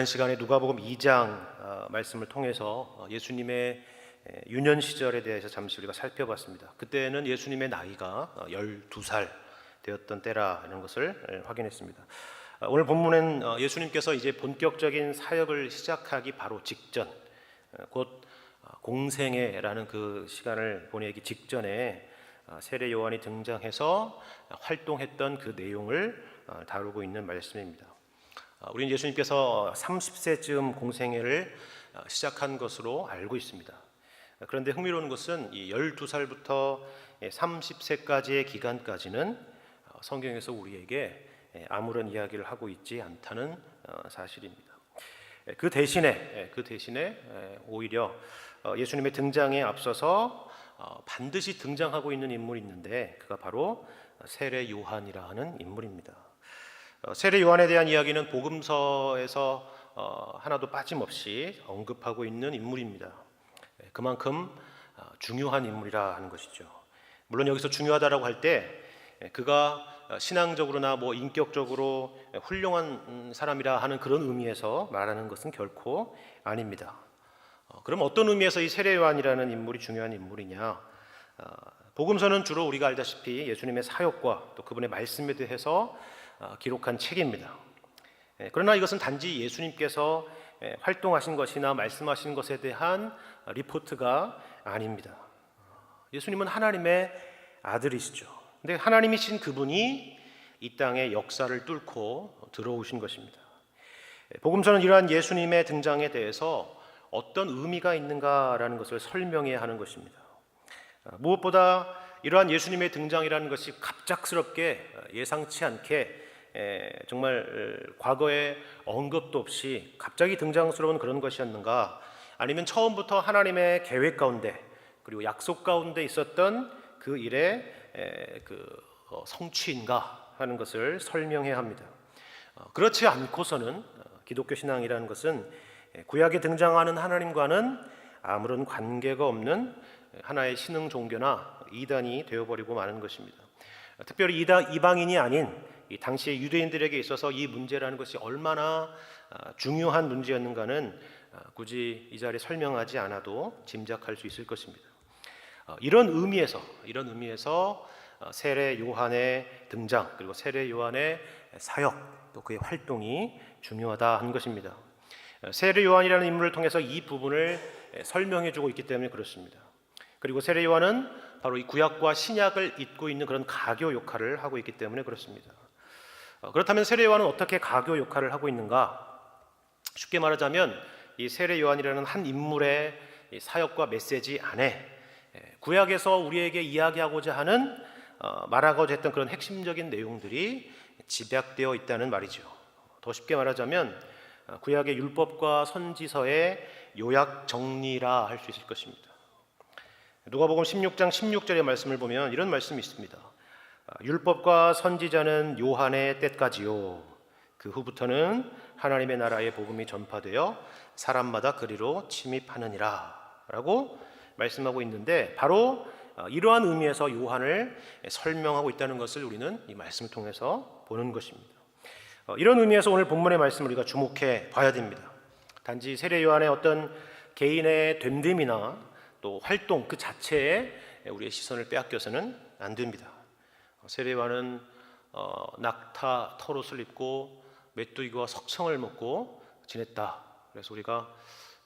시간에 누가복음 2장 말씀을 통해서 예수님의 유년 시절에 대해서 잠시 우리가 살펴봤습니다. 그때는 예수님의 나이가 12살 되었던 때라는 것을 확인했습니다. 오늘 본문은 예수님께서 이제 본격적인 사역을 시작하기 바로 직전, 곧 공생애라는 그 시간을 보내기 직전에 세례 요한이 등장해서 활동했던 그 내용을 다루고 있는 말씀입니다. 우리는 예수님께서 30세쯤 공생애를 시작한 것으로 알고 있습니다. 그런데 흥미로운 것은 이 12살부터 30세까지의 기간까지는 성경에서 우리에게 아무런 이야기를 하고 있지 않다는 사실입니다. 그 대신에 오히려 예수님의 등장에 앞서서 반드시 등장하고 있는 인물이 있는데 그가 바로 세례 요한이라 하는 인물입니다. 세례 요한에 대한 이야기는 복음서에서 하나도 빠짐없이 언급하고 있는 인물입니다. 그만큼 중요한 인물이라 하는 것이죠. 물론 여기서 중요하다라고 할 때 그가 신앙적으로나 인격적으로 훌륭한 사람이라 하는 그런 의미에서 말하는 것은 결코 아닙니다. 그럼 어떤 의미에서 이 세례 요한이라는 인물이 중요한 인물이냐? 복음서는 주로 우리가 알다시피 예수님의 사역과 또 그분의 말씀에 대해서 기록한 책입니다. 그러나 이것은 단지 예수님께서 활동하신 것이나 말씀하신 것에 대한 리포트가 아닙니다. 예수님은 하나님의 아들이시죠. 근데 하나님이신 그분이 이 땅의 역사를 뚫고 들어오신 것입니다. 복음서는 이러한 예수님의 등장에 대해서 어떤 의미가 있는가라는 것을 설명해야 하는 것입니다. 무엇보다 이러한 예수님의 등장이라는 것이 갑작스럽게 예상치 않게 정말 과거에 언급도 없이 갑자기 등장스러운 그런 것이었는가, 아니면 처음부터 하나님의 계획 가운데 그리고 약속 가운데 있었던 그 일의 성취인가 하는 것을 설명해야 합니다. 그렇지 않고서는 기독교 신앙이라는 것은 구약에 등장하는 하나님과는 아무런 관계가 없는 하나의 신흥 종교나 이단이 되어버리고 마는 것입니다. 특별히 이방인이 아닌 이 당시의 유대인들에게 있어서 이 문제라는 것이 얼마나 중요한 문제였는가는 굳이 이 자리에 설명하지 않아도 짐작할 수 있을 것입니다. 이런 의미에서 세례 요한의 등장, 그리고 세례 요한의 사역, 또 그의 활동이 중요하다 한 것입니다. 세례 요한이라는 인물을 통해서 이 부분을 설명해 주고 있기 때문에 그렇습니다. 그리고 세례 요한은 바로 이 구약과 신약을 잇고 있는 그런 가교 역할을 하고 있기 때문에 그렇습니다. 그렇다면 세례 요한은 어떻게 가교 역할을 하고 있는가? 쉽게 말하자면 이 세례 요한이라는 한 인물의 사역과 메시지 안에 구약에서 우리에게 이야기하고자 하는 말하고자 했던 그런 핵심적인 내용들이 집약되어 있다는 말이죠. 더 쉽게 말하자면 구약의 율법과 선지서의 요약 정리라 할 수 있을 것입니다. 누가복음 16장 16절의 말씀을 보면 이런 말씀이 있습니다. 율법과 선지자는 요한의 때까지요, 그 후부터는 하나님의 나라의 복음이 전파되어 사람마다 그리로 침입하느니라 라고 말씀하고 있는데, 바로 이러한 의미에서 요한을 설명하고 있다는 것을 우리는 이 말씀을 통해서 보는 것입니다. 이런 의미에서 오늘 본문의 말씀을 우리가 주목해 봐야 됩니다. 단지 세례 요한의 어떤 개인의 됨됨이나 또 활동 그 자체에 우리의 시선을 빼앗겨서는 안 됩니다. 세례 요한은 낙타 털옷을 입고 메뚜기와 석청을 먹고 지냈다. 그래서 우리가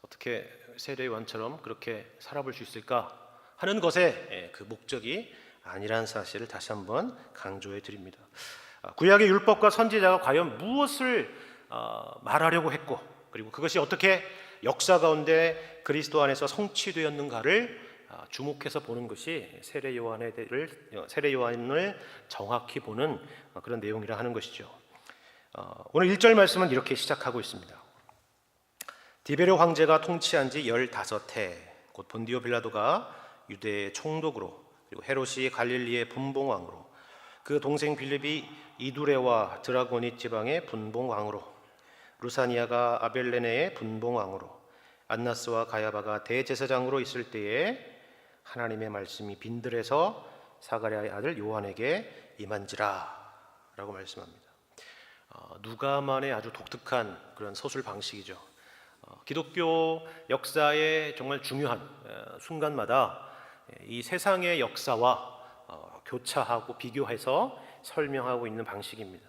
어떻게 세례 요한처럼 그렇게 살아볼 수 있을까 하는 것에 그 목적이 아니라는 사실을 다시 한번 강조해 드립니다. 구약의 율법과 선지자가 과연 무엇을 말하려고 했고, 그리고 그것이 어떻게 역사 가운데 그리스도 안에서 성취되었는가를 주목해서 보는 것이 세례 요한을 정확히 보는 그런 내용이라 하는 것이죠. 오늘 1절 말씀은 이렇게 시작하고 있습니다. 디베르 황제가 통치한 지 15해, 곧 본디오 빌라도가 유대의 총독으로, 그리고 헤롯이 갈릴리의 분봉왕으로, 그 동생 빌립이 이두레와 드라고니 지방의 분봉왕으로, 루사니아가 아벨레네의 분봉왕으로, 안나스와 가야바가 대제사장으로 있을 때에 하나님의 말씀이 빈들에서 사가랴의 아들 요한에게 임한지라 라고 말씀합니다. 누가만의 아주 독특한 그런 서술 방식이죠. 기독교 역사의 정말 중요한 순간마다 이 세상의 역사와 교차하고 비교해서 설명하고 있는 방식입니다.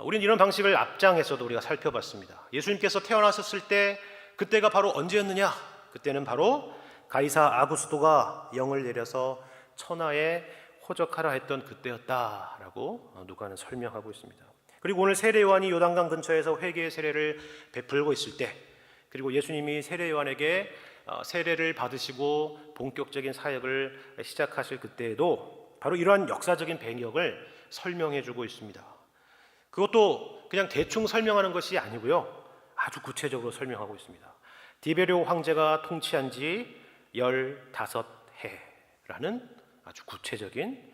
우리는 이런 방식을 앞장에서도 우리가 살펴봤습니다. 예수님께서 태어나셨을 때 그때가 바로 언제였느냐? 그때는 바로 가이사 아구스토가 영을 내려서 천하에 호적하라 했던 그때였다라고 누가는 설명하고 있습니다. 그리고 오늘 세례 요한이 요단강 근처에서 회개의 세례를 베풀고 있을 때, 그리고 예수님이 세례 요한에게 세례를 받으시고 본격적인 사역을 시작하실 그때에도 바로 이러한 역사적인 배경을 설명해 주고 있습니다. 그것도 그냥 대충 설명하는 것이 아니고요, 아주 구체적으로 설명하고 있습니다. 디베료 황제가 통치한 지 15해라는 아주 구체적인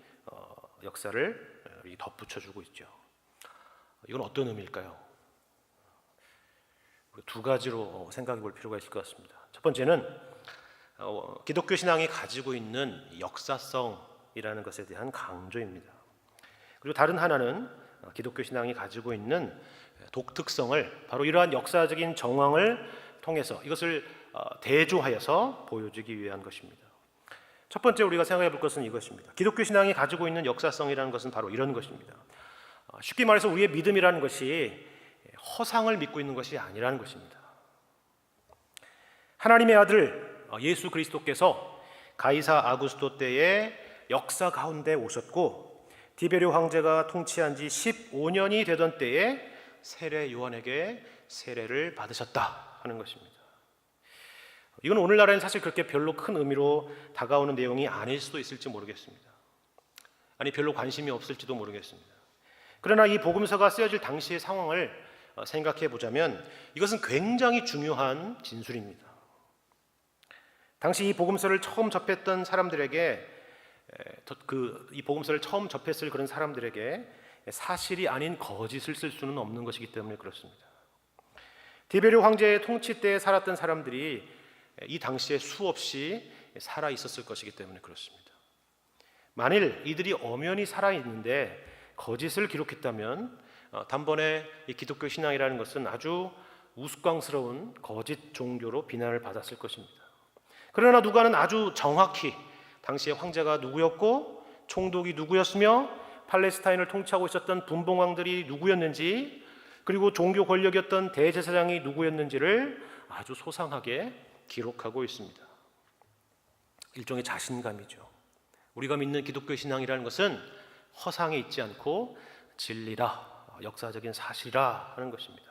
역사를 덧붙여주고 있죠. 이건 어떤 의미일까요? 두 가지로 생각해 볼 필요가 있을 것 같습니다. 첫 번째는 기독교 신앙이 가지고 있는 역사성이라는 것에 대한 강조입니다. 그리고 다른 하나는 기독교 신앙이 가지고 있는 독특성을 바로 이러한 역사적인 정황을 통해서 이것을 대조하여서 보여주기 위한 것입니다. 첫 번째 우리가 생각해 볼 것은 이것입니다. 기독교 신앙이 가지고 있는 역사성이라는 것은 바로 이런 것입니다. 쉽게 말해서 우리의 믿음이라는 것이 허상을 믿고 있는 것이 아니라는 것입니다. 하나님의 아들 예수 그리스도께서 가이사 아구스토 때의 역사 가운데 오셨고, 디베료 황제가 통치한 지 15년이 되던 때에 세례 요한에게 세례를 받으셨다 하는 것입니다. 이건 오늘날에는 사실 그렇게 별로 큰 의미로 다가오는 내용이 아닐 수도 있을지 모르겠습니다. 아니, 별로 관심이 없을지도 모르겠습니다. 그러나 이 복음서가 쓰여질 당시의 상황을 생각해 보자면 이것은 굉장히 중요한 진술입니다. 당시 이 복음서를 처음 접했던 사람들에게, 이 복음서를 처음 접했을 그런 사람들에게 사실이 아닌 거짓을 쓸 수는 없는 것이기 때문에 그렇습니다. 디베료 황제의 통치 때에 살았던 사람들이 이 당시에 수없이 살아 있었을 것이기 때문에 그렇습니다. 만일 이들이 엄연히 살아 있는데 거짓을 기록했다면 단번에 이 기독교 신앙이라는 것은 아주 우스꽝스러운 거짓 종교로 비난을 받았을 것입니다. 그러나 누가는 아주 정확히 당시의 황제가 누구였고 총독이 누구였으며 팔레스타인을 통치하고 있었던 분봉왕들이 누구였는지, 그리고 종교 권력이었던 대제사장이 누구였는지를 아주 소상하게 기록하고 있습니다. 일종의 자신감이죠. 우리가 믿는 기독교 신앙이라는 것은 허상에 있지 않고 진리라, 역사적인 사실이라 하는 것입니다.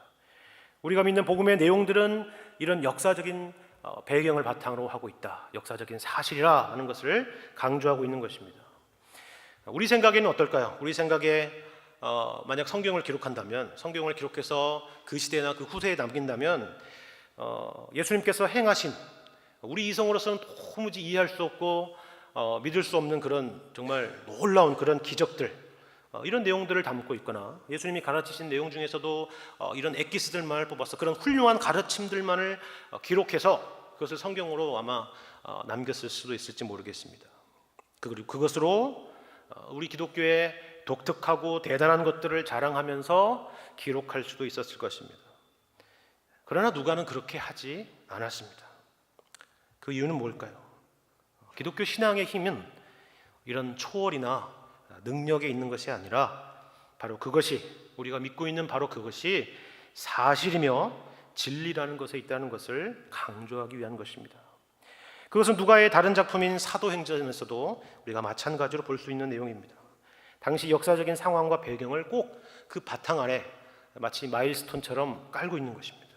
우리가 믿는 복음의 내용들은 이런 역사적인 배경을 바탕으로 하고 있다, 역사적인 사실이라 하는 것을 강조하고 있는 것입니다. 우리 생각에는 어떨까요? 우리 생각에 만약 성경을 기록한다면, 성경을 기록해서 그 시대나 그 후세에 남긴다면 예수님께서 행하신, 우리 이성으로서는 도무지 이해할 수 없고 믿을 수 없는 그런 정말 놀라운 그런 기적들, 이런 내용들을 담고 있거나, 예수님이 가르치신 내용 중에서도 이런 엑기스들만을 뽑아서 그런 훌륭한 가르침들만을 기록해서 그것을 성경으로 아마 남겼을 수도 있을지 모르겠습니다. 그리고 그것으로 우리 기독교의 독특하고 대단한 것들을 자랑하면서 기록할 수도 있었을 것입니다. 그러나 누가는 그렇게 하지 않았습니다. 그 이유는 뭘까요? 기독교 신앙의 힘은 이런 초월이나 능력에 있는 것이 아니라 바로 그것이, 우리가 믿고 있는 바로 그것이 사실이며 진리라는 것에 있다는 것을 강조하기 위한 것입니다. 그것은 누가의 다른 작품인 사도행전에서도 우리가 마찬가지로 볼 수 있는 내용입니다. 당시 역사적인 상황과 배경을 꼭 그 바탕 아래 마치 마일스톤처럼 깔고 있는 것입니다.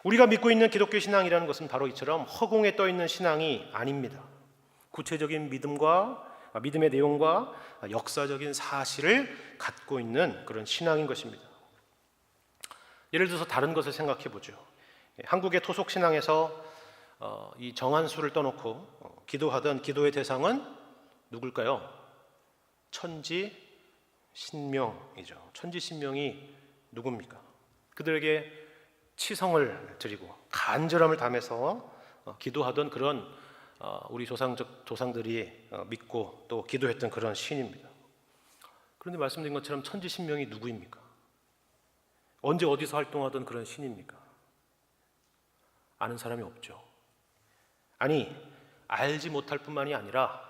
우리가 믿고 있는 기독교 신앙이라는 것은 바로 이처럼 허공에 떠 있는 신앙이 아닙니다. 구체적인 믿음의 내용과 역사적인 사실을 갖고 있는 그런 신앙인 것입니다. 예를 들어서 다른 것을 생각해 보죠. 한국의 토속 신앙에서 이 정한수를 떠놓고 기도하던 기도의 대상은 누굴까요? 천지 신명이죠. 천지 신명이 누굽니까? 그들에게 치성을 드리고 간절함을 담아서 기도하던 그런 우리 조상들이 믿고 또 기도했던 그런 신입니다. 그런데 말씀드린 것처럼 천지 신명이 누구입니까? 언제 어디서 활동하던 그런 신입니까? 아는 사람이 없죠. 아니, 알지 못할 뿐만이 아니라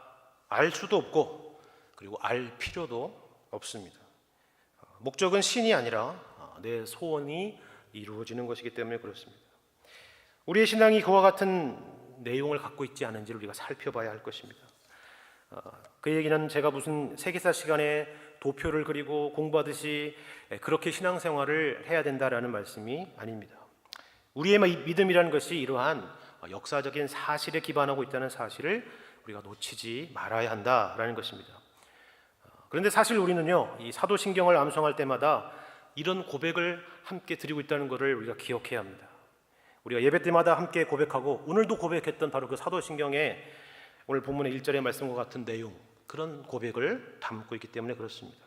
알 수도 없고 그리고 알 필요도 없습니다. 목적은 신이 아니라 내 소원이 이루어지는 것이기 때문에 그렇습니다. 우리의 신앙이 그와 같은 내용을 갖고 있지 않은지를 우리가 살펴봐야 할 것입니다. 그 얘기는 제가 무슨 세계사 시간에 도표를 그리고 공부하듯이 그렇게 신앙생활을 해야 된다라는 말씀이 아닙니다. 우리의 믿음이라는 것이 이러한 역사적인 사실에 기반하고 있다는 사실을 우리가 놓치지 말아야 한다라는 것입니다. 그런데 사실 우리는요, 이 사도신경을 암송할 때마다 이런 고백을 함께 드리고 있다는 것을 우리가 기억해야 합니다. 우리가 예배 때마다 함께 고백하고 오늘도 고백했던 바로 그 사도신경의 오늘 본문의 1절의 말씀과 같은 내용, 그런 고백을 담고 있기 때문에 그렇습니다.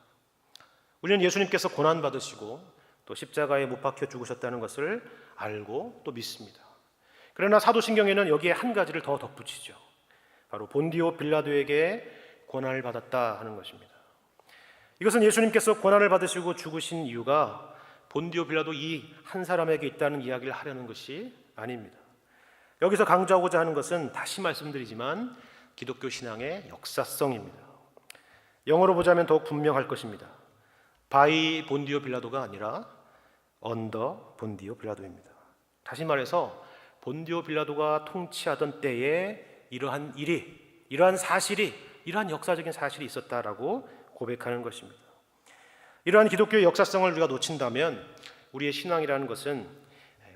우리는 예수님께서 고난받으시고 또 십자가에 못 박혀 죽으셨다는 것을 알고 또 믿습니다. 그러나 사도신경에는 여기에 한 가지를 더 덧붙이죠. 바로 본디오 빌라도에게 고난을 받았다 하는 것입니다. 이것은 예수님께서 고난을 받으시고 죽으신 이유가 본디오 빌라도 이 한 사람에게 있다는 이야기를 하려는 것이 아닙니다. 여기서 강조하고자 하는 것은 다시 말씀드리지만 기독교 신앙의 역사성입니다. 영어로 보자면 더욱 분명할 것입니다. 바이 본디오 빌라도가 아니라 언더 본디오 빌라도입니다. 다시 말해서 본디오 빌라도가 통치하던 때에 이러한 일이, 이러한 사실이, 이러한 역사적인 사실이 있었다라고 고백하는 것입니다. 이러한 기독교의 역사성을 우리가 놓친다면 우리의 신앙이라는 것은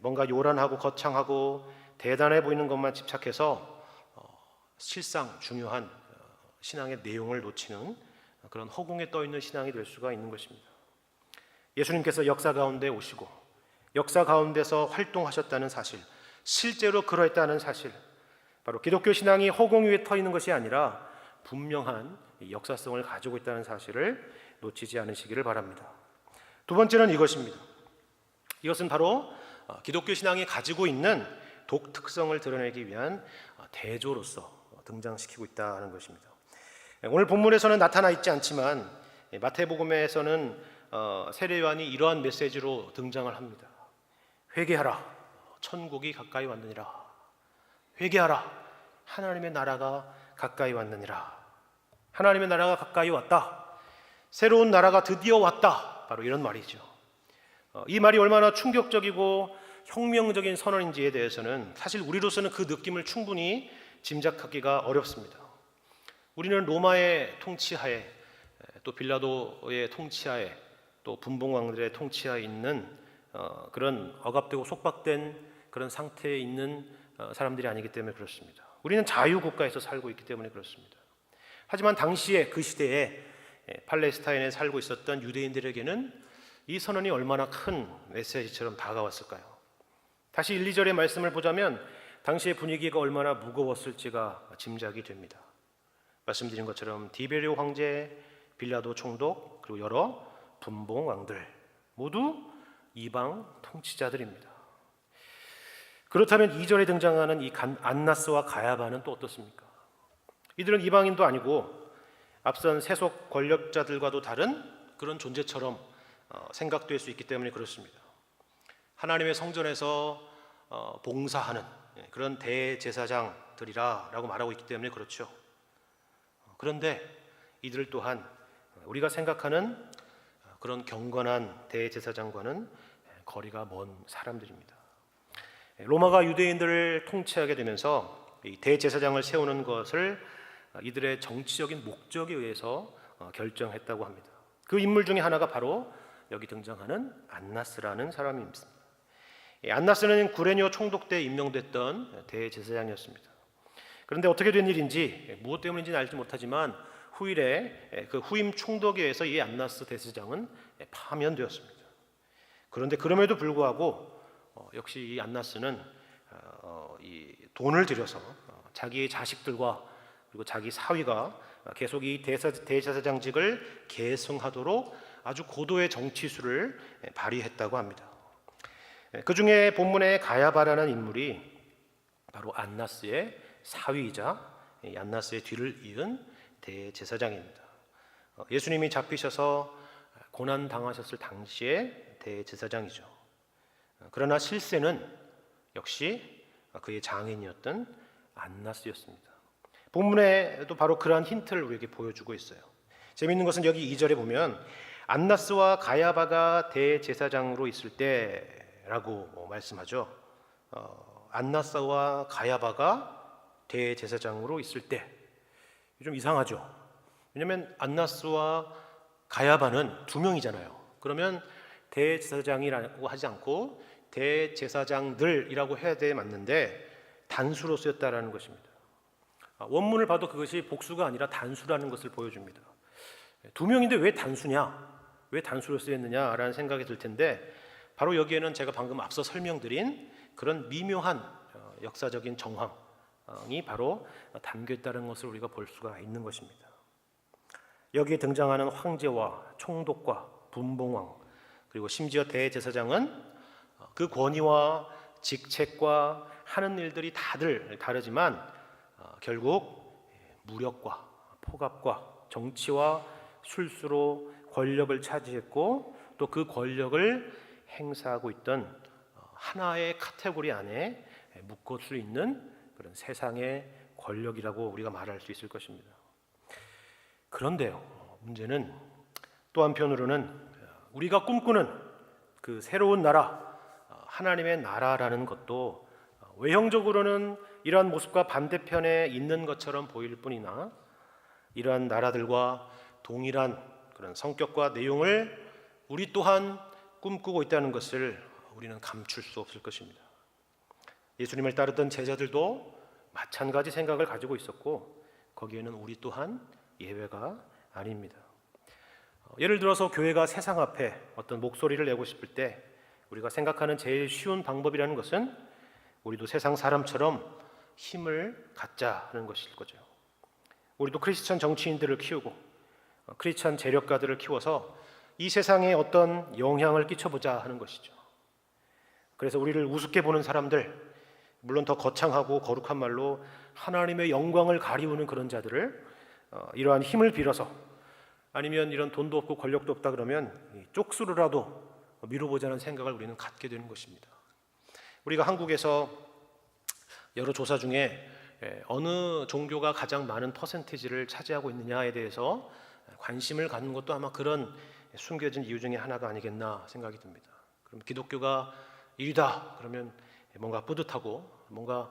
뭔가 요란하고 거창하고 대단해 보이는 것만 집착해서 실상 중요한 신앙의 내용을 놓치는 그런 허공에 떠 있는 신앙이 될 수가 있는 것입니다. 예수님께서 역사 가운데 오시고 역사 가운데서 활동하셨다는 사실, 실제로 그러했다는 사실, 바로 기독교 신앙이 허공 위에 떠 있는 것이 아니라 분명한 역사성을 가지고 있다는 사실을 놓치지 않으시기를 바랍니다. 두 번째는 이것입니다. 이것은 바로 기독교 신앙이 가지고 있는 독특성을 드러내기 위한 대조로서 등장시키고 있다는 것입니다. 오늘 본문에서는 나타나 있지 않지만 마태복음에서는 세례 요한이 이러한 메시지로 등장을 합니다. 회개하라, 천국이 가까이 왔느니라. 회개하라, 하나님의 나라가 가까이 왔느니라. 하나님의 나라가 가까이 왔다. 새로운 나라가 드디어 왔다. 바로 이런 말이죠. 이 말이 얼마나 충격적이고 혁명적인 선언인지에 대해서는 사실 우리로서는 그 느낌을 충분히 짐작하기가 어렵습니다. 우리는 로마의 통치하에, 또 빌라도의 통치하에, 또 분봉왕들의 통치하에 있는 그런 억압되고 속박된 그런 상태에 있는 사람들이 아니기 때문에 그렇습니다. 우리는 자유국가에서 살고 있기 때문에 그렇습니다. 하지만 당시에 그 시대에 팔레스타인에 살고 있었던 유대인들에게는 이 선언이 얼마나 큰 메시지처럼 다가왔을까요? 다시 1, 2절의 말씀을 보자면 당시의 분위기가 얼마나 무거웠을지가 짐작이 됩니다. 말씀드린 것처럼 디베리오 황제, 빌라도 총독, 그리고 여러 분봉 왕들 모두 이방 통치자들입니다. 그렇다면 2절에 등장하는 이 안나스와 가야바는 또 어떻습니까? 이들은 이방인도 아니고 앞선 세속 권력자들과도 다른 그런 존재처럼 생각될 수 있기 때문에 그렇습니다. 하나님의 성전에서 봉사하는 그런 대제사장들이라고 말하고 있기 때문에 그렇죠. 그런데 이들 또한 우리가 생각하는 그런 경건한 대제사장과는 거리가 먼 사람들입니다. 로마가 유대인들을 통치하게 되면서 이 대제사장을 세우는 것을 이들의 정치적인 목적에 의해서 결정했다고 합니다. 그 인물 중에 하나가 바로 여기 등장하는 안나스라는 사람입니다. 안나스는 구레뇨 총독 때 임명됐던 대제사장이었습니다. 그런데 어떻게 된 일인지 무엇 때문인지는 알지 못하지만 후일에 그 후임 총독에 의해서 이 안나스 대제사장은 파면되었습니다. 그런데 그럼에도 불구하고 역시 이 안나스는 이 돈을 들여서 자기의 자식들과 그리고 자기 사위가 계속 이 대제사장직을 계승하도록 아주 고도의 정치수를 발휘했다고 합니다. 그 중에 본문의 가야바라는 인물이 바로 안나스의 사위이자 안나스의 뒤를 이은 대제사장입니다. 예수님이 잡히셔서 고난 당하셨을 당시의 대제사장이죠. 그러나 실세는 역시 그의 장인이었던 안나스였습니다. 본문에도 바로 그러한 힌트를 우리에게 보여주고 있어요. 재미있는 것은 여기 2절에 보면 안나스와 가야바가 대제사장으로 있을 때라고 말씀하죠. 안나스와 가야바가 대제사장으로 있을 때 좀 이상하죠. 왜냐하면 안나스와 가야바는 두 명이잖아요. 그러면 대제사장이라고 하지 않고 대제사장들이라고 해야 돼 맞는데 단수로 쓰였다라는 것입니다. 원문을 봐도 그것이 복수가 아니라 단수라는 것을 보여줍니다. 두 명인데 왜 단수냐? 왜 단수로 쓰였느냐라는 생각이 들 텐데 바로 여기에는 제가 방금 앞서 설명드린 그런 미묘한 역사적인 정황이 바로 담겨 있다는 것을 우리가 볼 수가 있는 것입니다. 여기에 등장하는 황제와 총독과 분봉왕 그리고 심지어 대제사장은 그 권위와 직책과 하는 일들이 다들 다르지만 결국 무력과 폭압과 정치와 술수로 권력을 차지했고 또 그 권력을 행사하고 있던 하나의 카테고리 안에 묶을 수 있는 그런 세상의 권력이라고 우리가 말할 수 있을 것입니다. 그런데요, 문제는 또 한편으로는 우리가 꿈꾸는 그 새로운 나라, 하나님의 나라라는 것도 외형적으로는 이러한 모습과 반대편에 있는 것처럼 보일 뿐이나 이러한 나라들과 동일한 그런 성격과 내용을 우리 또한 꿈꾸고 있다는 것을 우리는 감출 수 없을 것입니다. 예수님을 따르던 제자들도 마찬가지 생각을 가지고 있었고 거기에는 우리 또한 예외가 아닙니다. 예를 들어서 교회가 세상 앞에 어떤 목소리를 내고 싶을 때 우리가 생각하는 제일 쉬운 방법이라는 것은 우리도 세상 사람처럼 힘을 갖자 하는 것일 거죠. 우리도 크리스천 정치인들을 키우고 크리스천 재력가들을 키워서 이 세상에 어떤 영향을 끼쳐보자 하는 것이죠. 그래서 우리를 우습게 보는 사람들, 물론 더 거창하고 거룩한 말로 하나님의 영광을 가리우는 그런 자들을 이러한 힘을 빌어서 아니면 이런 돈도 없고 권력도 없다 그러면 쪽수로라도 미뤄보자는 생각을 우리는 갖게 되는 것입니다. 우리가 한국에서 여러 조사 중에 어느 종교가 가장 많은 퍼센티지를 차지하고 있느냐에 대해서 관심을 갖는 것도 아마 그런 숨겨진 이유 중에 하나가 아니겠나 생각이 듭니다. 그럼 기독교가 1위다 그러면 뭔가 뿌듯하고 뭔가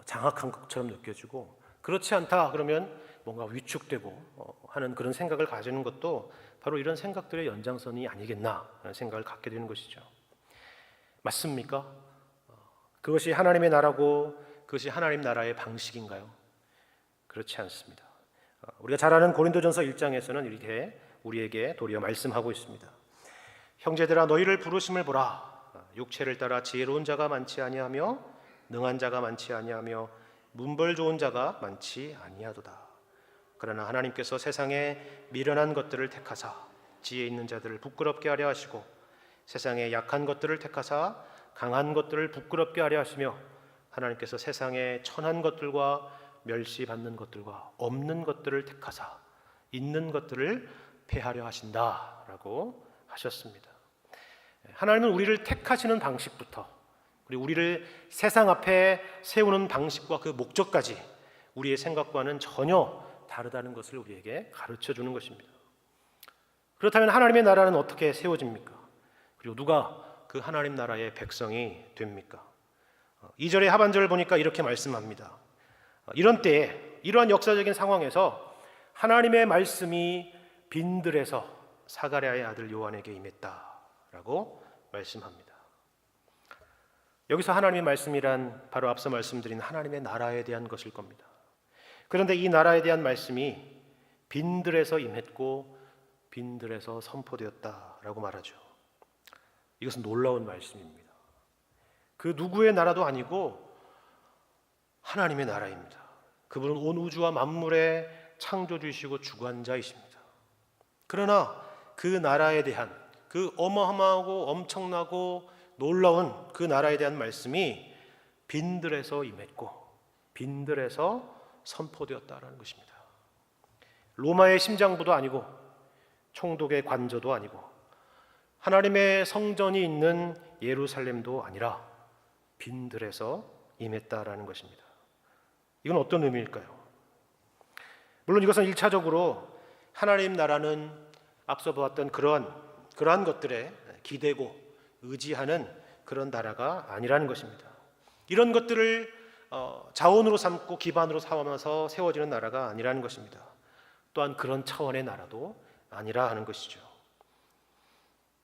장악한 것처럼 느껴지고 그렇지 않다 그러면 뭔가 위축되고 하는 그런 생각을 가지는 것도 바로 이런 생각들의 연장선이 아니겠나 하는 생각을 갖게 되는 것이죠. 맞습니까? 그것이 하나님의 나라고 그것이 하나님 나라의 방식인가요? 그렇지 않습니다. 우리가 잘 아는 고린도전서 1장에서는 이렇게 우리에게 도리어 말씀하고 있습니다. 형제들아 너희를 부르심을 보라. 육체를 따라 지혜로운 자가 많지 아니하며 능한 자가 많지 아니하며 문벌 좋은 자가 많지 아니하도다. 그러나 하나님께서 세상에 미련한 것들을 택하사 지혜 있는 자들을 부끄럽게 하려 하시고 세상에 약한 것들을 택하사 강한 것들을 부끄럽게 하려 하시며 하나님께서 세상에 천한 것들과 멸시받는 것들과 없는 것들을 택하사 있는 것들을 폐하려 하신다라고 하셨습니다. 하나님은 우리를 택하시는 방식부터 그리고 우리를 세상 앞에 세우는 방식과 그 목적까지 우리의 생각과는 전혀 다르다는 것을 우리에게 가르쳐 주는 것입니다. 그렇다면 하나님의 나라는 어떻게 세워집니까? 그리고 누가 그 하나님 나라의 백성이 됩니까? 2절의 하반절을 보니까 이렇게 말씀합니다. 이런 때에 이러한 역사적인 상황에서 하나님의 말씀이 빈들에서 사가랴의 아들 요한에게 임했다라고 말씀합니다. 여기서 하나님의 말씀이란 바로 앞서 말씀드린 하나님의 나라에 대한 것일 겁니다. 그런데 이 나라에 대한 말씀이 빈들에서 임했고 빈들에서 선포되었다라고 말하죠. 이것은 놀라운 말씀입니다. 그 누구의 나라도 아니고 하나님의 나라입니다. 그분은 온 우주와 만물의 창조주이시고 주관자이십니다. 그러나 그 나라에 대한 그 어마어마하고 엄청나고 놀라운 그 나라에 대한 말씀이 빈들에서 임했고 빈들에서 선포되었다라는 것입니다. 로마의 심장부도 아니고 총독의 관저도 아니고 하나님의 성전이 있는 예루살렘도 아니라 빈들에서 임했다라는 것입니다. 이건 어떤 의미일까요? 물론 이것은 1차적으로 하나님 나라는 앞서 보았던 그러한 것들에 기대고 의지하는 그런 나라가 아니라는 것입니다. 이런 것들을 자원으로 삼고 기반으로 삼아서 세워지는 나라가 아니라는 것입니다. 또한 그런 차원의 나라도 아니라 하는 것이죠.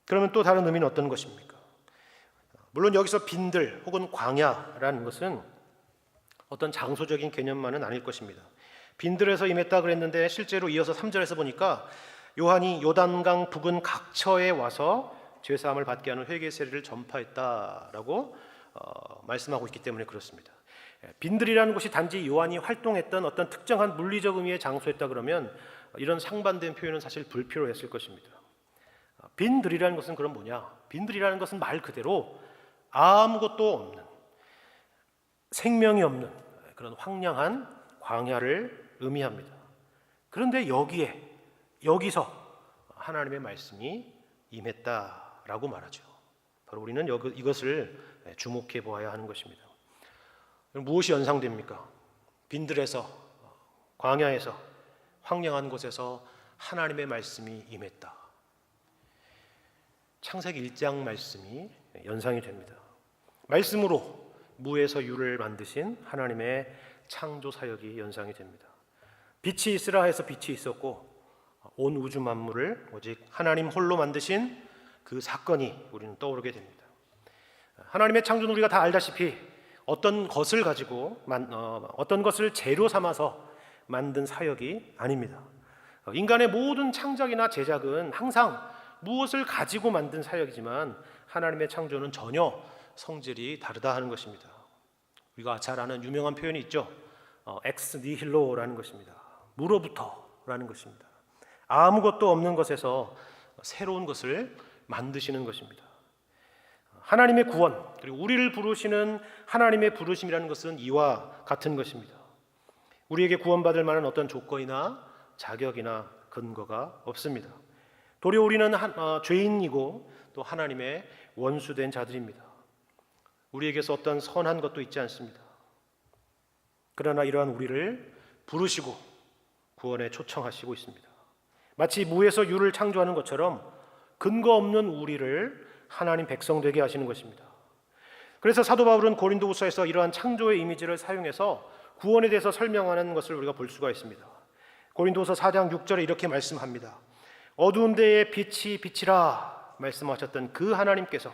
그러면 또 다른 의미는 어떤 것입니까? 물론 여기서 빈들 혹은 광야라는 것은 어떤 장소적인 개념만은 아닐 것입니다. 빈들에서 임했다 그랬는데 실제로 이어서 3절에서 보니까 요한이 요단강 부근 각처에 와서 죄사함을 받게 하는 회개 세례를 전파했다라고 말씀하고 있기 때문에 그렇습니다. 빈들이라는 곳이 단지 요한이 활동했던 어떤 특정한 물리적 의미의 장소였다 그러면 이런 상반된 표현은 사실 불필요했을 것입니다. 빈들이라는 것은 그럼 뭐냐? 빈들이라는 것은 말 그대로 아무것도 없는, 생명이 없는 그런 황량한 광야를 의미합니다. 그런데 여기서 하나님의 말씀이 임했다라고 말하죠. 바로 우리는 이것을 주목해 보아야 하는 것입니다. 무엇이 연상됩니까? 빈들에서, 광야에서, 황량한 곳에서 하나님의 말씀이 임했다. 창세기 1장 말씀이 연상이 됩니다. 말씀으로 무에서 유를 만드신 하나님의 창조 사역이 연상이 됩니다. 빛이 있으라 해서 빛이 있었고 온 우주 만물을 오직 하나님 홀로 만드신 그 사건이 우리는 떠오르게 됩니다. 하나님의 창조는 우리가 다 알다시피 어떤 것을 가지고 어떤 것을 재료 삼아서 만든 사역이 아닙니다. 인간의 모든 창작이나 제작은 항상 무엇을 가지고 만든 사역이지만 하나님의 창조는 전혀 성질이 다르다 하는 것입니다. 우리가 잘 아는 유명한 표현이 있죠. 엑스 니힐로라는 것입니다. 무로부터라는 것입니다. 아무것도 없는 것에서 새로운 것을 만드시는 것입니다. 하나님의 구원 그리고 우리를 부르시는 하나님의 부르심이라는 것은 이와 같은 것입니다. 우리에게 구원받을 만한 어떤 조건이나 자격이나 근거가 없습니다. 도리어 우리는 죄인이고 또 하나님의 원수된 자들입니다. 우리에게서 어떤 선한 것도 있지 않습니다. 그러나 이러한 우리를 부르시고 구원에 초청하시고 있습니다. 마치 무에서 유를 창조하는 것처럼 근거 없는 우리를 하나님 백성 되게 하시는 것입니다. 그래서 사도 바울은 고린도후서에서 이러한 창조의 이미지를 사용해서 구원에 대해서 설명하는 것을 우리가 볼 수가 있습니다. 고린도후서 4장 6절에 이렇게 말씀합니다. 어두운 데에 빛이 비치라 말씀하셨던 그 하나님께서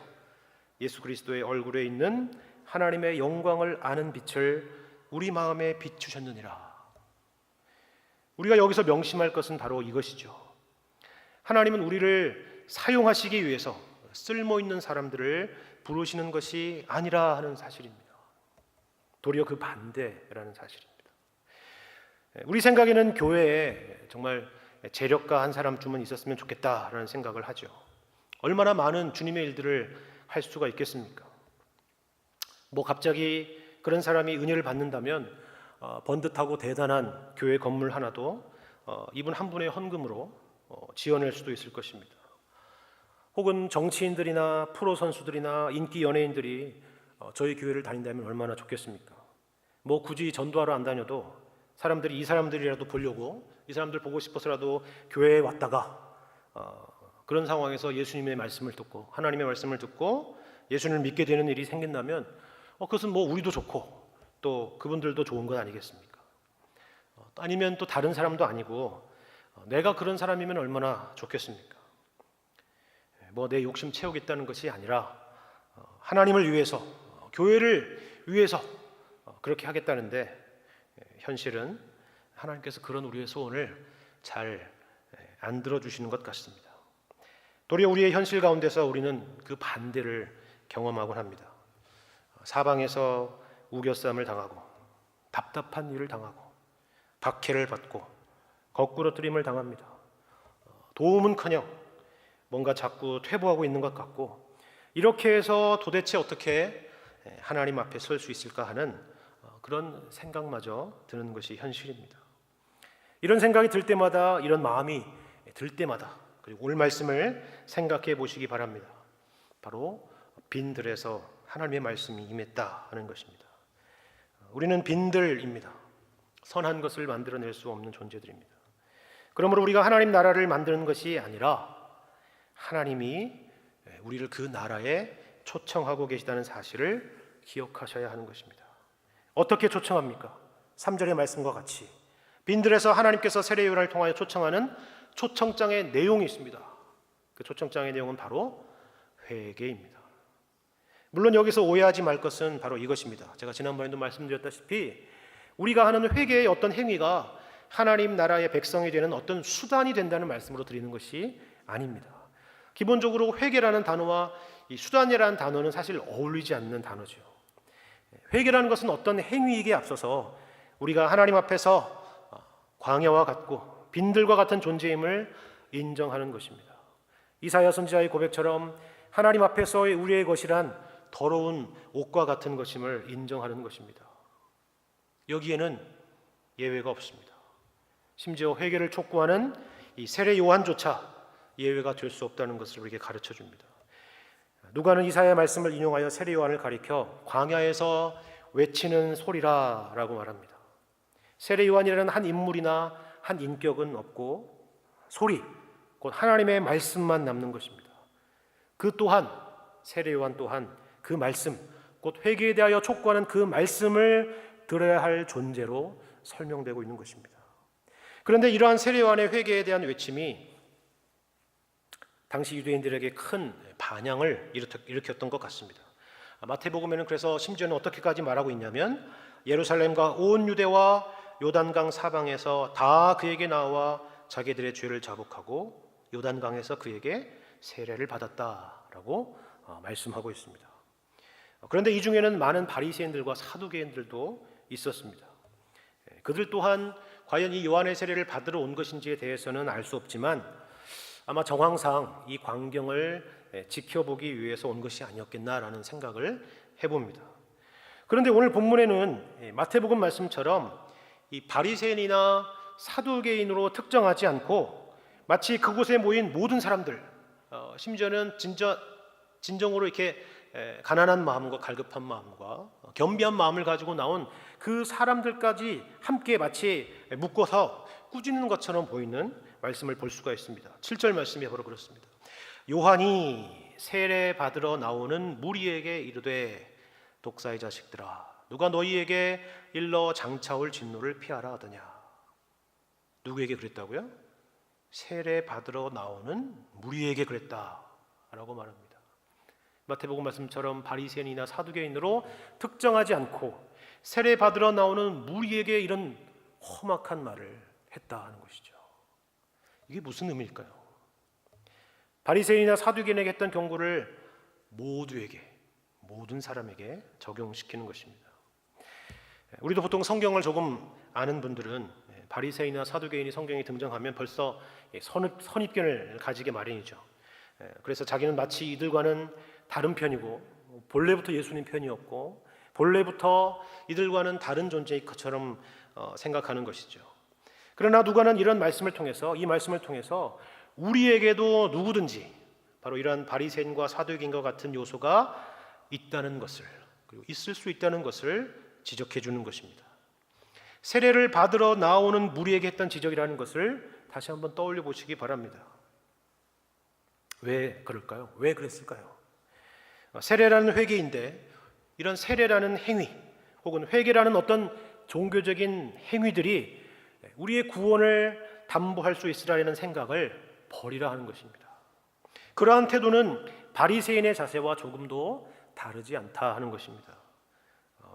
예수 그리스도의 얼굴에 있는 하나님의 영광을 아는 빛을 우리 마음에 비추셨느니라. 우리가 여기서 명심할 것은 바로 이것이죠. 하나님은 우리를 사용하시기 위해서 쓸모있는 사람들을 부르시는 것이 아니라 하는 사실입니다. 도리어 그 반대라는 사실입니다. 우리 생각에는 교회에 정말 재력가 한 사람쯤은 있었으면 좋겠다라는 생각을 하죠. 얼마나 많은 주님의 일들을 할 수가 있겠습니까? 갑자기 그런 사람이 은혜를 받는다면 번듯하고 대단한 교회 건물 하나도 이분 한 분의 헌금으로 지어낼 수도 있을 것입니다. 혹은 정치인들이나 프로 선수들이나 인기 연예인들이 저희 교회를 다닌다면 얼마나 좋겠습니까? 굳이 전도하러 안 다녀도 사람들이 이 사람들이라도 보려고 이 사람들 보고 싶어서라도 교회에 왔다가 그런 상황에서 예수님의 말씀을 듣고 하나님의 말씀을 듣고 예수님을 믿게 되는 일이 생긴다면 그것은 우리도 좋고 또 그분들도 좋은 것 아니겠습니까? 아니면 또 다른 사람도 아니고 내가 그런 사람이면 얼마나 좋겠습니까? 내 욕심 채우겠다는 것이 아니라 하나님을 위해서 교회를 위해서 그렇게 하겠다는데 현실은 하나님께서 그런 우리의 소원을 잘 안 들어주시는 것 같습니다. 도리어 우리의 현실 가운데서 우리는 그 반대를 경험하곤 합니다. 사방에서 우겨쌈을 당하고 답답한 일을 당하고 박해를 받고 거꾸로뜨림을 당합니다. 도움은커녕 뭔가 자꾸 퇴보하고 있는 것 같고 이렇게 해서 도대체 어떻게 하나님 앞에 설 수 있을까 하는 그런 생각마저 드는 것이 현실입니다. 이런 생각이 들 때마다 이런 마음이 들 때마다 그리고 오늘 말씀을 생각해 보시기 바랍니다. 바로 빈들에서 하나님의 말씀이 임했다 하는 것입니다. 우리는 빈들입니다. 선한 것을 만들어낼 수 없는 존재들입니다. 그러므로 우리가 하나님 나라를 만드는 것이 아니라 하나님이 우리를 그 나라에 초청하고 계시다는 사실을 기억하셔야 하는 것입니다. 어떻게 초청합니까? 3절의 말씀과 같이 빈들에서 하나님께서 세례 요한을 통하여 초청하는 초청장의 내용이 있습니다. 그 초청장의 내용은 바로 회개입니다. 물론 여기서 오해하지 말 것은 바로 이것입니다. 제가 지난번에도 말씀드렸다시피 우리가 하는 회개의 어떤 행위가 하나님 나라의 백성이 되는 어떤 수단이 된다는 말씀으로 드리는 것이 아닙니다. 기본적으로 회개라는 단어와 이 수단이라는 단어는 사실 어울리지 않는 단어죠. 회개라는 것은 어떤 행위이기에 앞서서 우리가 하나님 앞에서 광야와 같고 빈들과 같은 존재임을 인정하는 것입니다. 이사야 선지자의 고백처럼 하나님 앞에서의 우리의 것이란 더러운 옷과 같은 것임을 인정하는 것입니다. 여기에는 예외가 없습니다. 심지어 회개를 촉구하는 이 세례 요한조차 예외가 될 수 없다는 것을 우리에게 가르쳐 줍니다. 누가는 이사야의 말씀을 인용하여 세례 요한을 가리켜 광야에서 외치는 소리라라고 말합니다. 세례 요한이라는 한 인물이나 한 인격은 없고 소리, 곧 하나님의 말씀만 남는 것입니다. 그 또한 세례 요한 또한 그 말씀, 곧 회개에 대하여 촉구하는 그 말씀을 들어야 할 존재로 설명되고 있는 것입니다. 그런데 이러한 세례 요한의 회개에 대한 외침이 당시 유대인들에게 큰 반향을 일으켰던 것 같습니다. 마태복음에는 그래서 심지어는 어떻게까지 말하고 있냐면 예루살렘과 온 유대와 요단강 사방에서 다 그에게 나와 자기들의 죄를 자복하고 요단강에서 그에게 세례를 받았다라고 말씀하고 있습니다. 그런데 이 중에는 많은 바리새인들과 사두개인들도 있었습니다. 그들 또한 과연 이 요한의 세례를 받으러 온 것인지에 대해서는 알 수 없지만 아마 정황상 이 광경을 지켜보기 위해서 온 것이 아니었겠나라는 생각을 해봅니다. 그런데 오늘 본문에는 마태복음 말씀처럼 이 바리새인이나 사두개인으로 특정하지 않고 마치 그곳에 모인 모든 사람들, 심지어는 진정으로 이렇게 가난한 마음과 갈급한 마음과 겸비한 마음을 가지고 나온 그 사람들까지 함께 마치 묶어서 꾸짖는 것처럼 보이는 말씀을 볼 수가 있습니다. 7절 말씀이 바로 그렇습니다. 요한이 세례 받으러 나오는 무리에게 이르되 독사의 자식들아 누가 너희에게 일러 장차올 진노를 피하라 하더냐. 누구에게 그랬다고요? 세례 받으러 나오는 무리에게 그랬다라고 말합니다. 마태복음 말씀처럼 바리새인이나 사두개인으로 특정하지 않고 세례 받으러 나오는 무리에게 이런 험악한 말을 했다 하는 것이죠. 이게 무슨 의미일까요? 바리새인이나 사두개인에게 했던 경고를 모두에게, 모든 사람에게 적용시키는 것입니다. 우리도 보통 성경을 조금 아는 분들은 바리새인이나 사두개인이 성경에 등장하면 벌써 선입견을 가지게 마련이죠. 그래서 자기는 마치 이들과는 다른 편이고 본래부터 예수님 편이었고 본래부터 이들과는 다른 존재인 것처럼 생각하는 것이죠. 그러나 누가는 이런 말씀을 통해서 이 말씀을 통해서 우리에게도 누구든지 바로 이러한 바리새인과 사두개인과 같은 요소가 있다는 것을 그리고 있을 수 있다는 것을 지적해 주는 것입니다. 세례를 받으러 나오는 무리에게 했던 지적이라는 것을 다시 한번 떠올려 보시기 바랍니다. 왜 그럴까요? 왜 그랬을까요? 세례라는 회개인데 이런 세례라는 행위 혹은 회개라는 어떤 종교적인 행위들이 우리의 구원을 담보할 수 있으라는 생각을 버리라 하는 것입니다. 그러한 태도는 바리새인의 자세와 조금도 다르지 않다 하는 것입니다.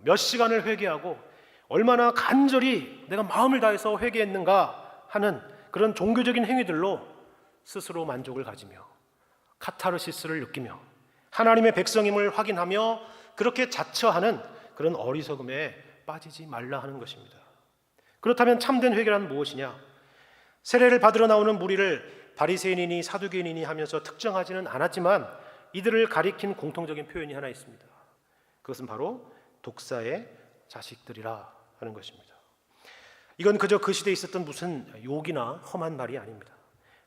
몇 시간을 회개하고 얼마나 간절히 내가 마음을 다해서 회개했는가 하는 그런 종교적인 행위들로 스스로 만족을 가지며 카타르시스를 느끼며 하나님의 백성임을 확인하며 그렇게 자처하는 그런 어리석음에 빠지지 말라 하는 것입니다. 그렇다면 참된 회개란 무엇이냐? 세례를 받으러 나오는 무리를 바리새인이니 사두개인이니 하면서 특정하지는 않았지만 이들을 가리킨 공통적인 표현이 하나 있습니다. 그것은 바로 독사의 자식들이라 하는 것입니다. 이건 그저 그 시대에 있었던 무슨 욕이나 험한 말이 아닙니다.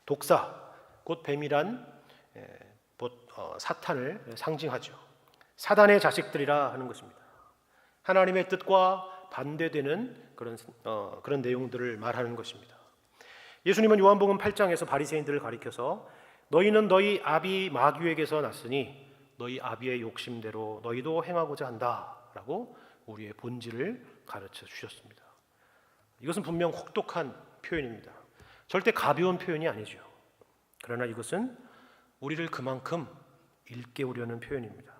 독사, 곧 뱀이란 사탄을 상징하죠. 사단의 자식들이라 하는 것입니다. 하나님의 뜻과 반대되는 그런 내용들을 말하는 것입니다. 예수님은 요한복음 8장에서 바리새인들을 가리켜서 너희는 너희 아비 마귀에게서 났으니 너희 아비의 욕심대로 너희도 행하고자 한다라고 우리의 본질을 가르쳐 주셨습니다. 이것은 분명 혹독한 표현입니다. 절대 가벼운 표현이 아니죠. 그러나 이것은 우리를 그만큼 일깨우려는 표현입니다.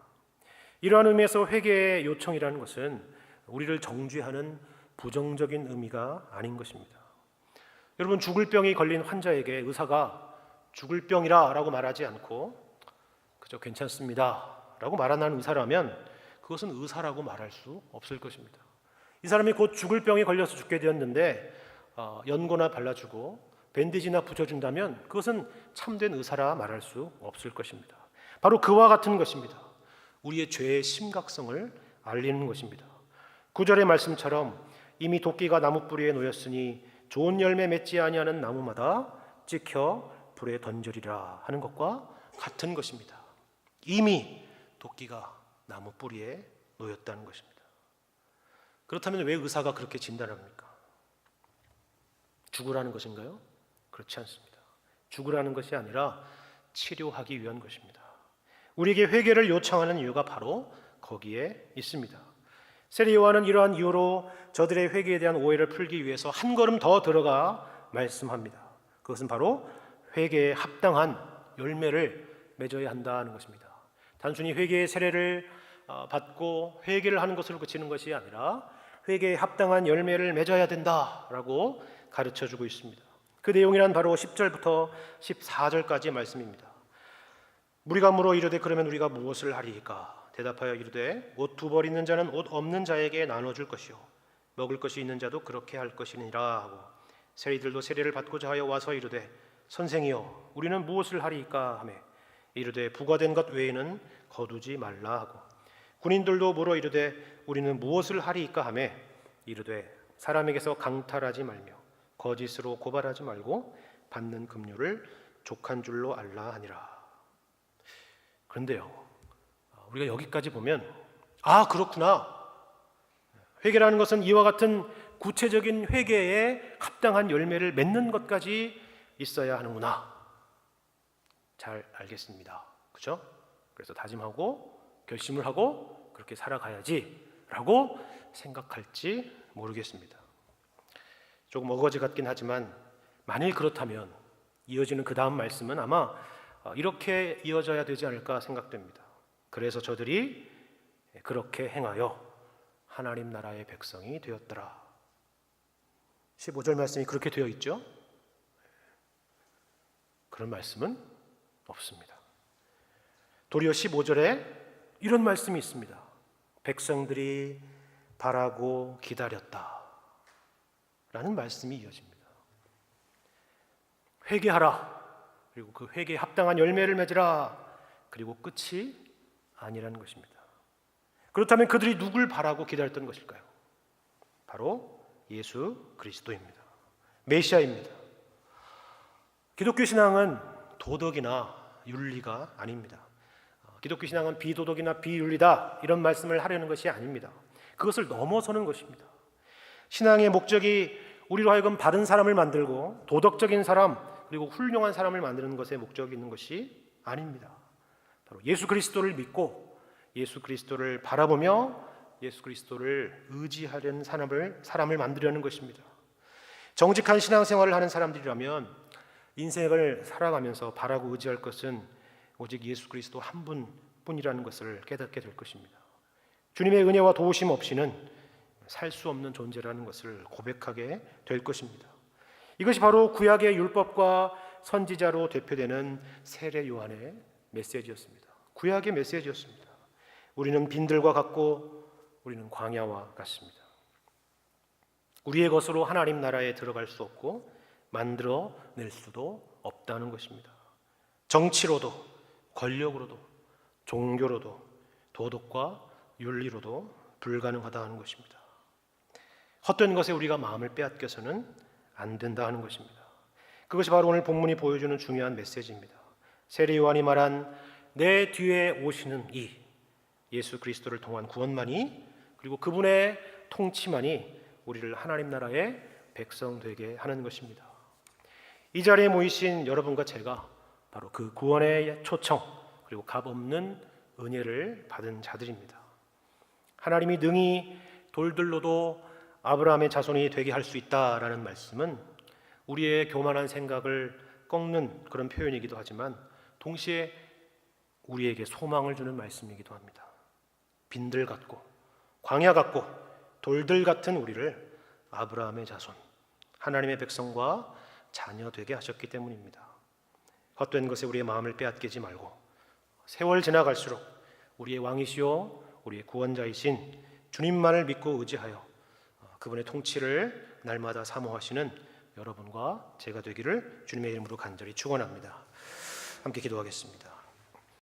이러한 의미에서 회개의 요청이라는 것은 우리를 정죄하는 부정적인 의미가 아닌 것입니다. 여러분, 죽을 병이 걸린 환자에게 의사가 죽을 병이라 라고 말하지 않고 그저 괜찮습니다 라고 말하는 의사라면 그것은 의사라고 말할 수 없을 것입니다. 이 사람이 곧 죽을 병에 걸려서 죽게 되었는데 연고나 발라주고 밴디지나 붙여준다면 그것은 참된 의사라 말할 수 없을 것입니다. 바로 그와 같은 것입니다. 우리의 죄의 심각성을 알리는 것입니다. 9절의 말씀처럼 이미 도끼가 나무 뿌리에 놓였으니 좋은 열매 맺지 아니하는 나무마다 찍혀 불에 던져리라 하는 것과 같은 것입니다. 이미 도끼가 나무 뿌리에 놓였다는 것입니다. 그렇다면 왜 의사가 그렇게 진단합니까? 죽으라는 것인가요? 그렇지 않습니다. 죽으라는 것이 아니라 치료하기 위한 것입니다. 우리에게 회개를 요청하는 이유가 바로 거기에 있습니다. 세례 요한은 이러한 이유로 저들의 회개에 대한 오해를 풀기 위해서 한 걸음 더 들어가 말씀합니다. 그것은 바로 회개에 합당한 열매를 맺어야 한다는 것입니다. 단순히 회개의 세례를 받고 회개를 하는 것으로 그치는 것이 아니라 회개에 합당한 열매를 맺어야 된다라고 가르쳐주고 있습니다. 그 내용이란 바로 10절부터 14절까지의 말씀입니다. 무리가 물어 이르되 그러면 우리가 무엇을 하리이까? 대답하여 이르되 옷 두 벌 있는 자는 옷 없는 자에게 나눠줄 것이요 먹을 것이 있는 자도 그렇게 할 것이니라 하고 세리들도 세례를 받고자 하여 와서 이르되 선생이여 우리는 무엇을 하리이까 하매 이르되 부과된 것 외에는 거두지 말라 하고 군인들도 물어 이르되 우리는 무엇을 하리이까 하매 이르되 사람에게서 강탈하지 말며 거짓으로 고발하지 말고 받는 금류를 족한 줄로 알라 하니라. 그런데요, 우리가 여기까지 보면 그렇구나, 회개라는 것은 이와 같은 구체적인 회개에 합당한 열매를 맺는 것까지 있어야 하는구나, 잘 알겠습니다. 그렇죠? 그래서 다짐하고 결심을 하고 그렇게 살아가야지 라고 생각할지 모르겠습니다. 조금 어거지 같긴 하지만 만일 그렇다면 이어지는 그 다음 말씀은 아마 이렇게 이어져야 되지 않을까 생각됩니다. 그래서 저들이 그렇게 행하여 하나님 나라의 백성이 되었더라. 15절 말씀이 그렇게 되어 있죠? 그런 말씀은 없습니다. 도리어 15절에 이런 말씀이 있습니다. 백성들이 바라고 기다렸다 라는 말씀이 이어집니다. 회개하라, 그리고 그 회개에 합당한 열매를 맺으라, 그리고 끝이 아니라는 것입니다. 그렇다면 그들이 누굴 바라고 기다렸던 것일까요? 바로 예수 그리스도입니다. 메시아입니다. 기독교 신앙은 도덕이나 윤리가 아닙니다. 기독교 신앙은 비도덕이나 비윤리다 이런 말씀을 하려는 것이 아닙니다. 그것을 넘어서는 것입니다. 신앙의 목적이 우리로 하여금 바른 사람을 만들고 도덕적인 사람 그리고 훌륭한 사람을 만드는 것에 목적이 있는 것이 아닙니다. 바로 예수 그리스도를 믿고 예수 그리스도를 바라보며 예수 그리스도를 의지하려는 사람을 만들려는 것입니다. 정직한 신앙생활을 하는 사람들이라면 인생을 살아가면서 바라고 의지할 것은 오직 예수 그리스도 한 분뿐이라는 것을 깨닫게 될 것입니다. 주님의 은혜와 도우심 없이는 살 수 없는 존재라는 것을 고백하게 될 것입니다. 이것이 바로 구약의 율법과 선지자로 대표되는 세례 요한의 메시지였습니다. 구약의 메시지였습니다. 우리는 빈들과 같고 우리는 광야와 같습니다. 우리의 것으로 하나님 나라에 들어갈 수 없고 만들어낼 수도 없다는 것입니다. 정치로도 권력으로도 종교로도 도덕과 윤리로도 불가능하다는 것입니다. 헛된 것에 우리가 마음을 빼앗겨서는 안 된다는 것입니다. 그것이 바로 오늘 본문이 보여주는 중요한 메시지입니다. 세례 요한이 말한 내 뒤에 오시는 이 예수 그리스도를 통한 구원만이, 그리고 그분의 통치만이 우리를 하나님 나라의 백성 되게 하는 것입니다. 이 자리에 모이신 여러분과 제가 바로 그 구원의 초청 그리고 값없는 은혜를 받은 자들입니다. 하나님이 능히 돌들로도 아브라함의 자손이 되게 할 수 있다라는 말씀은 우리의 교만한 생각을 꺾는 그런 표현이기도 하지만 동시에 우리에게 소망을 주는 말씀이기도 합니다. 빈들 같고 광야 같고 돌들 같은 우리를 아브라함의 자손, 하나님의 백성과 자녀 되게 하셨기 때문입니다. 헛된 것에 우리의 마음을 빼앗기지 말고 세월 지나갈수록 우리의 왕이시오 우리의 구원자이신 주님만을 믿고 의지하여 그분의 통치를 날마다 사모하시는 여러분과 제가 되기를 주님의 이름으로 간절히 축원합니다. 함께 기도하겠습니다.